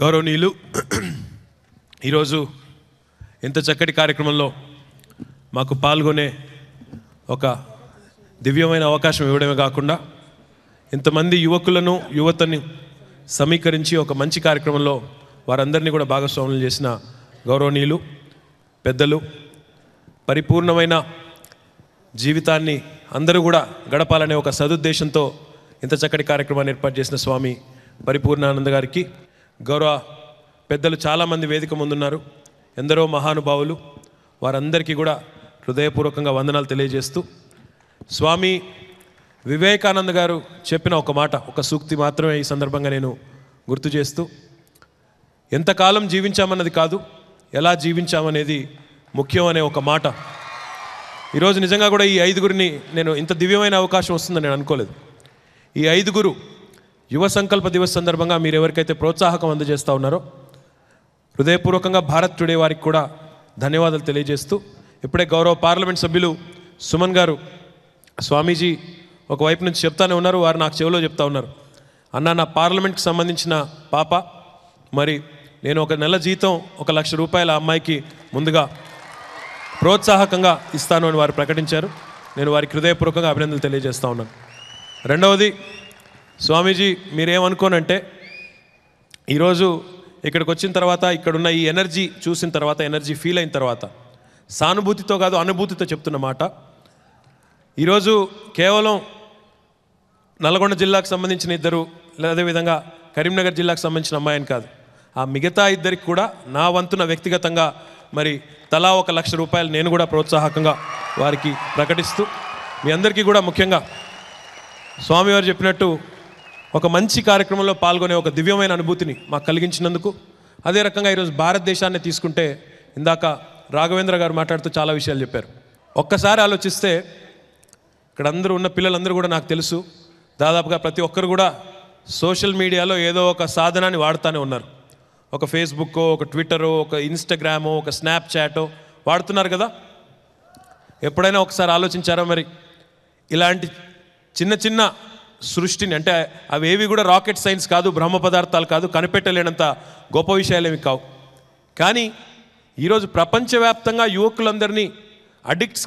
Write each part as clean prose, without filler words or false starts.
గౌరవనీయులు ఈరోజు ఇంత చక్కటి కార్యక్రమంలో మాకు పాల్గొనే ఒక దివ్యమైన అవకాశం ఇవ్వడమే కాకుండా ఇంతమంది యువతని సమీకరించి ఒక మంచి కార్యక్రమంలో వారందరినీ కూడా భాగస్వాములు చేసిన గౌరవనీయులు పెద్దలు, పరిపూర్ణమైన జీవితాన్ని అందరూ కూడా గడపాలనే ఒక సదుద్దేశంతో ఇంత చక్కటి కార్యక్రమాన్ని ఏర్పాటు చేసిన స్వామి పరిపూర్ణానంద గారికి, గౌరవ పెద్దలు చాలామంది వేదిక ముందున్నారు, ఎందరో మహానుభావులు, వారందరికీ కూడా హృదయపూర్వకంగా వందనాలు తెలియజేస్తూ, స్వామి వివేకానంద గారు చెప్పిన ఒక మాట, ఒక సూక్తి మాత్రమే ఈ సందర్భంగా నేను గుర్తు చేస్తూ, ఎంతకాలం జీవించామన్నది కాదు, ఎలా జీవించామనేది ముఖ్యం అనే ఒక మాట. ఈరోజు నిజంగా కూడా ఈ ఐదుగురిని నేను ఇంత దివ్యమైన అవకాశం వస్తుందని నేను అనుకోలేదు. ఈ ఐదుగురు యువ సంకల్ప దివస్ సందర్భంగా మీరు ఎవరికైతే ప్రోత్సాహకం అందజేస్తూ ఉన్నారో హృదయపూర్వకంగా భారత్ టుడే వారికి కూడా ధన్యవాదాలు తెలియజేస్తూ, ఇప్పుడే గౌరవ పార్లమెంట్ సభ్యులు సుమన్ గారు స్వామీజీ ఒకవైపు నుంచి చెప్తానే ఉన్నారు, వారు నాకు చెవిలో చెప్తా ఉన్నారు, అన్న నా పార్లమెంట్కి సంబంధించిన పాప, మరి నేను ఒక నెల జీతం 1,00,000 రూపాయల అమ్మాయికి ముందుగా ప్రోత్సాహకంగా ఇస్తాను అని వారు ప్రకటించారు. నేను వారికి హృదయపూర్వకంగా అభినందనలు తెలియజేస్తూ ఉన్నాను. రెండవది, స్వామీజీ మీరేమనుకోనంటే ఈరోజు ఇక్కడికి వచ్చిన తర్వాత ఇక్కడున్న ఈ ఎనర్జీ చూసిన తర్వాత, ఎనర్జీ ఫీల్ అయిన తర్వాత, సానుభూతితో కాదు అనుభూతితో చెప్తున్న మాట, ఈరోజు కేవలం నల్గొండ జిల్లాకు సంబంధించిన ఇద్దరు, అదేవిధంగా కరీంనగర్ జిల్లాకు సంబంధించిన అమ్మాయిని కాదు, ఆ మిగతా ఇద్దరికి కూడా నా వంతున వ్యక్తిగతంగా మరి తలా 1,00,000 రూపాయలు నేను కూడా ప్రోత్సాహకంగా వారికి ప్రకటిస్తూ, మీ అందరికీ కూడా ముఖ్యంగా స్వామివారు చెప్పినట్టు ఒక మంచి కార్యక్రమంలో పాల్గొనే ఒక దివ్యమైన అనుభూతిని మాకు కలిగించినందుకు, అదే రకంగా ఈరోజు భారతదేశాన్ని తీసుకుంటే ఇందాక రాఘవేంద్ర గారు మాట్లాడుతూ చాలా విషయాలు చెప్పారు. ఒక్కసారి ఆలోచిస్తే ఇక్కడ అందరూ ఉన్న పిల్లలందరూ కూడా నాకు తెలుసు, దాదాపుగా ప్రతి ఒక్కరు కూడా సోషల్ మీడియాలో ఏదో ఒక సాధనాన్ని వాడుతూనే ఉన్నారు. ఒక ఫేస్బుక్కో, ఒక ట్విట్టరో, ఒక ఇన్స్టాగ్రామో, ఒక స్నాప్చాటో వాడుతున్నారు కదా. ఎప్పుడైనా ఒకసారి ఆలోచించారా మరి ఇలాంటి చిన్న చిన్న సృష్టిని, అంటే అవేవి కూడా రాకెట్ సైన్స్ కాదు, బ్రహ్మ పదార్థాలు కాదు, కనిపెట్టలేనంత గొప్ప విషయాలేమి కావు, కానీ ఈరోజు ప్రపంచవ్యాప్తంగా యువకులందరినీ అడిక్ట్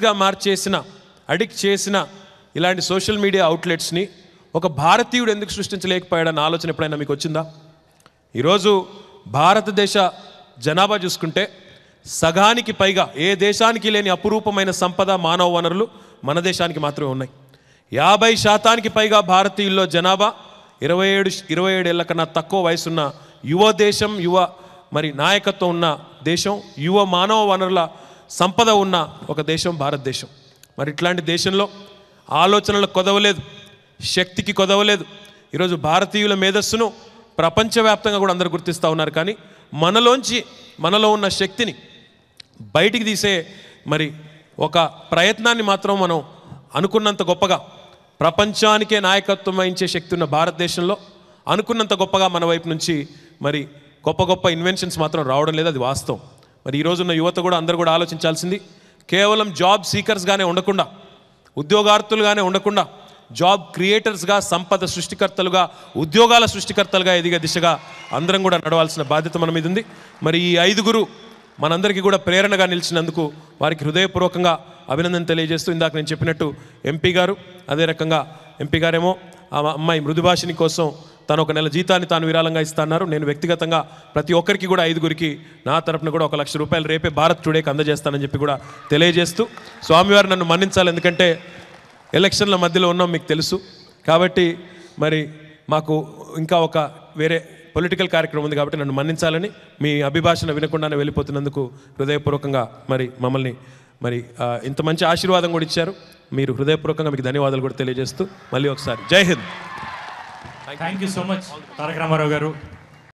చేసిన ఇలాంటి సోషల్ మీడియా అవుట్లెట్స్ని ఒక భారతీయుడు ఎందుకు సృష్టించలేకపోయాడన్న ఆలోచన ఎప్పుడైనా మీకు వచ్చిందా? ఈరోజు భారతదేశ జనాభా చూసుకుంటే సగానికి పైగా ఏ దేశానికి లేని అపురూపమైన సంపద, మానవ వనరులు మన దేశానికి మాత్రమే ఉన్నాయి. 50% పైగా భారతీయుల్లో జనాభా 27 ఏళ్ల కన్నా తక్కువ వయసున్న యువ దేశం, మరి నాయకత్వం ఉన్న దేశం, యువ మానవ వనరుల సంపద ఉన్న ఒక దేశం భారతదేశం. మరి ఇట్లాంటి దేశంలో ఆలోచనలకు కొదవలేదు, శక్తికి కొదవలేదు. ఈరోజు భారతీయుల మేధస్సును ప్రపంచవ్యాప్తంగా కూడా అందరూ గుర్తిస్తూ ఉన్నారు, కానీ మనలో ఉన్న శక్తిని బయటికి తీసే మరి ఒక ప్రయత్నాన్ని మాత్రం మనం అనుకున్నంత గొప్పగా, ప్రపంచానికే నాయకత్వం వహించే శక్తి ఉన్న భారతదేశంలో అనుకున్నంత గొప్పగా మన వైపు నుంచి మరి గొప్ప ఇన్వెన్షన్స్ మాత్రం రావడం లేదు, అది వాస్తవం. మరి ఈరోజున్న యువత కూడా అందరూ కూడా ఆలోచించాల్సింది, కేవలం జాబ్ సీకర్స్గానే ఉండకుండా, ఉద్యోగార్థులుగానే ఉండకుండా, జాబ్ క్రియేటర్స్గా, సంపద సృష్టికర్తలుగా, ఉద్యోగాల సృష్టికర్తలుగా ఎదిగే దిశగా అందరం కూడా నడవాల్సిన బాధ్యత మన మీద ఉంది. మరి ఈ ఐదుగురు మనందరికీ కూడా ప్రేరణగా నిలిచినందుకు వారికి హృదయపూర్వకంగా అభినందన తెలియజేస్తూ, ఇందాక నేను చెప్పినట్టు ఎంపీ గారు, అదే రకంగా ఎంపీ గారేమో ఆ అమ్మాయి మృదుభాషిని కోసం తను 1 నెల జీతాన్ని తాను విరాళంగా ఇస్తున్నారు. నేను వ్యక్తిగతంగా ప్రతి ఒక్కరికి కూడా ఐదుగురికి నా తరపున కూడా 1,00,000 రూపాయలు రేపే భారత్ టుడేకి అందజేస్తానని చెప్పి కూడా తెలియజేస్తూ, స్వామివారు నన్ను మన్నించాలి, ఎందుకంటే ఎలక్షన్ల మధ్యలో ఉన్నాం మీకు తెలుసు, కాబట్టి మరి మాకు ఇంకా ఒక వేరే పొలిటికల్ కార్యక్రమం ఉంది కాబట్టి నన్ను మన్నించాలని, మీ అభిభాషణ వినకుండానే వెళ్ళిపోతున్నందుకు హృదయపూర్వకంగా మరి మమ్మల్ని మరి ఇంత మంచి ఆశీర్వాదం కూడా ఇచ్చారు. మీరు హృదయపూర్వకంగా మీకు ధన్యవాదాలు కూడా తెలియజేస్తూ మళ్ళీ ఒకసారి Jai Hind. Thank you so much Taraka Rama Rao గారు.